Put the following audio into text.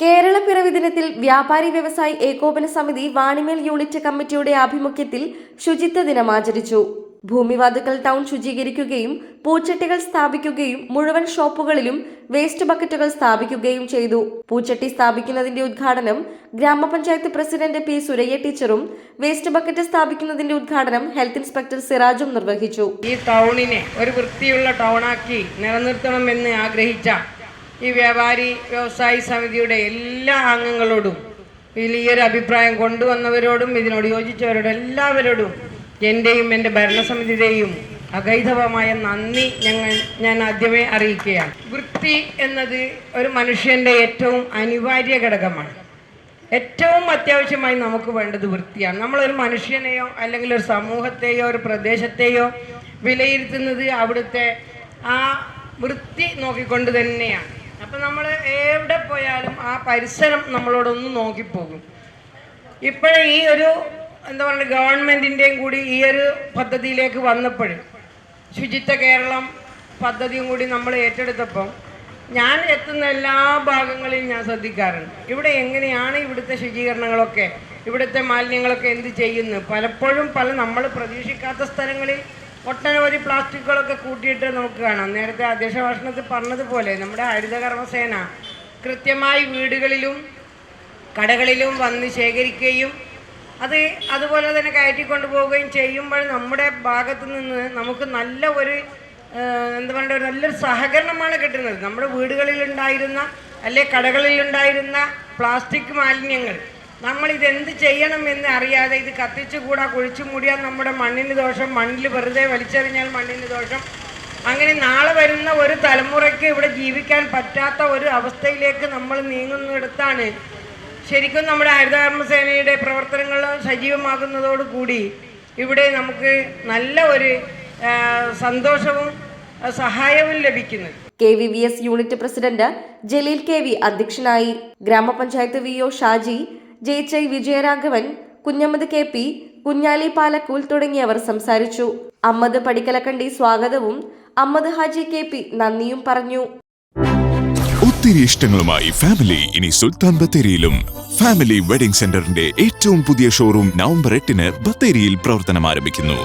കേരള പിറവി ദിനത്തിൽ വ്യാപാരി വ്യവസായി ഏകോപന സമിതി വാണിമേൽ യൂണിറ്റ് കമ്മിറ്റിയുടെ ആഭിമുഖ്യത്തിൽ ശുചിത്വ ദിനം ആചരിച്ചു. ഭൂമിവാതുക്കൽ ടൗൺ ശുചീകരിക്കുകയും പൂച്ചട്ടികൾ സ്ഥാപിക്കുകയും മുഴുവൻ ഷോപ്പുകളിലും വേസ്റ്റ് ബക്കറ്റുകൾ സ്ഥാപിക്കുകയും ചെയ്തു. പൂച്ചട്ടി സ്ഥാപിക്കുന്നതിന്റെ ഉദ്ഘാടനം ഗ്രാമപഞ്ചായത്ത് പ്രസിഡന്റ് പി സുരയ്യ ടീച്ചറും വേസ്റ്റ് ബക്കറ്റ് സ്ഥാപിക്കുന്നതിന്റെ ഉദ്ഘാടനം ഹെൽത്ത് ഇൻസ്പെക്ടർ സിറാജും നിർവഹിച്ചു. ഈ ടൗണിനെ ഒരു വൃത്തിയുള്ള ടൗണാക്കി നിലനിർത്തണമെന്ന് ആഗ്രഹിച്ച ഈ വ്യാപാരി വ്യവസായി സമിതിയുടെ എല്ലാ അംഗങ്ങളോടും വലിയൊരു അഭിപ്രായം കൊണ്ടുവന്നവരോടും ഇതിനോട് യോജിച്ചവരോടും എല്ലാവരോടും എൻ്റെയും എൻ്റെ ഭരണസമിതിയുടെയും അഗൈതവമായ നന്ദി ഞാൻ ആദ്യമേ അറിയിക്കുകയാണ്. വൃത്തി എന്നത് ഒരു മനുഷ്യൻ്റെ ഏറ്റവും അനിവാര്യ ഘടകമാണ്. ഏറ്റവും അത്യാവശ്യമായി നമുക്ക് വേണ്ടത് വൃത്തിയാണ്. നമ്മളൊരു മനുഷ്യനെയോ അല്ലെങ്കിൽ ഒരു സമൂഹത്തെയോ ഒരു പ്രദേശത്തെയോ വിലയിരുത്തുന്നത് അവിടുത്തെ ആ വൃത്തി നോക്കിക്കൊണ്ട് തന്നെയാണ്. അപ്പം നമ്മൾ എവിടെ പോയാലും ആ പരിസരം നമ്മളോടൊന്ന് നോക്കിപ്പോകും. ഇപ്പോഴേ ഈ ഒരു എന്താ പറയുക ഗവൺമെൻറ്റിൻ്റെയും കൂടി ഈ ഒരു പദ്ധതിയിലേക്ക് വന്നപ്പോൾ ശുചിത്വ കേരളം പദ്ധതിയും കൂടി നമ്മൾ ഏറ്റെടുത്തപ്പം ഞാൻ എത്തുന്ന എല്ലാ ഭാഗങ്ങളിലും ഞാൻ ശ്രദ്ധിക്കാറുണ്ട്. ഇവിടെ എങ്ങനെയാണ് ഇവിടുത്തെ ശുചീകരണങ്ങളൊക്കെ, ഇവിടുത്തെ മാലിന്യങ്ങളൊക്കെ എന്ത് ചെയ്യുന്നു. പലപ്പോഴും നമ്മൾ പ്രതീക്ഷിക്കാത്ത സ്ഥലങ്ങളിൽ ഒട്ടനവധി പ്ലാസ്റ്റിക്കുകളൊക്കെ കൂട്ടിയിട്ട് നമുക്ക് കാണാം. നേരത്തെ അധ്യക്ഷ ഭാഷണത്തിൽ പറഞ്ഞതുപോലെ നമ്മുടെ ഹരിത കർമ്മസേന കൃത്യമായി വീടുകളിലും കടകളിലും വന്ന് ശേഖരിക്കുകയും അതുപോലെ തന്നെ കയറ്റിക്കൊണ്ടു പോവുകയും ചെയ്യുമ്പോൾ നമ്മുടെ ഭാഗത്തു നിന്ന് നമുക്ക് നല്ല ഒരു എന്താ പറയുക ഒരു നല്ലൊരു സഹകരണമാണ് കിട്ടുന്നത്. നമ്മുടെ വീടുകളിലുണ്ടായിരുന്ന അല്ലെ കടകളിലുണ്ടായിരുന്ന പ്ലാസ്റ്റിക് മാലിന്യങ്ങൾ നമ്മളിതെന്ത് ചെയ്യണമെന്ന് അറിയാതെ ഇത് കത്തിച്ചുകൂടാ, കുഴിച്ചു മൂടിയാൽ നമ്മുടെ മണ്ണിന് ദോഷം, മണ്ണിൽ വെറുതെ വലിച്ചെറിഞ്ഞാൽ മണ്ണിന് ദോഷം, അങ്ങനെ നാളെ വരുന്ന ഒരു തലമുറയ്ക്ക് ഇവിടെ ജീവിക്കാൻ പറ്റാത്ത ഒരു അവസ്ഥയിലേക്ക് നമ്മൾ നീങ്ങുന്നിടത്താണ് ശരിക്കും നമ്മുടെ ഹരിതകർമ്മസേനയുടെ പ്രവർത്തനങ്ങൾ സജീവമാകുന്നതോടുകൂടി ഇവിടെ നമുക്ക് നല്ല ഒരു സന്തോഷവും സഹായവും ലഭിക്കുന്നത്. KVVS unit president Jaleel KV അധ്യക്ഷനായി. ഗ്രാമപഞ്ചായത്ത് VO Shaji, JCI Vijayaraghavan, Kunhammad KP, Kunjali പാലക്കൂൽ തുടങ്ങിയവർ സംസാരിച്ചു. അമ്മദ് പടിക്കലക്കണ്ടി സ്വാഗതവും അമ്മദ് ഹാജി KP നന്ദിയും പറഞ്ഞു. ഒത്തിരി ഇഷ്ടങ്ങളുമായി ഫാമിലി ഇനി സുൽത്താൻ ബത്തേരിയിലും. ഫാമിലി വെഡിംഗ് സെന്ററിന്റെ ഏറ്റവും പുതിയ ഷോറൂം നവംബർ 8-ന് ബത്തേരിയിൽ പ്രവർത്തനം ആരംഭിക്കുന്നു.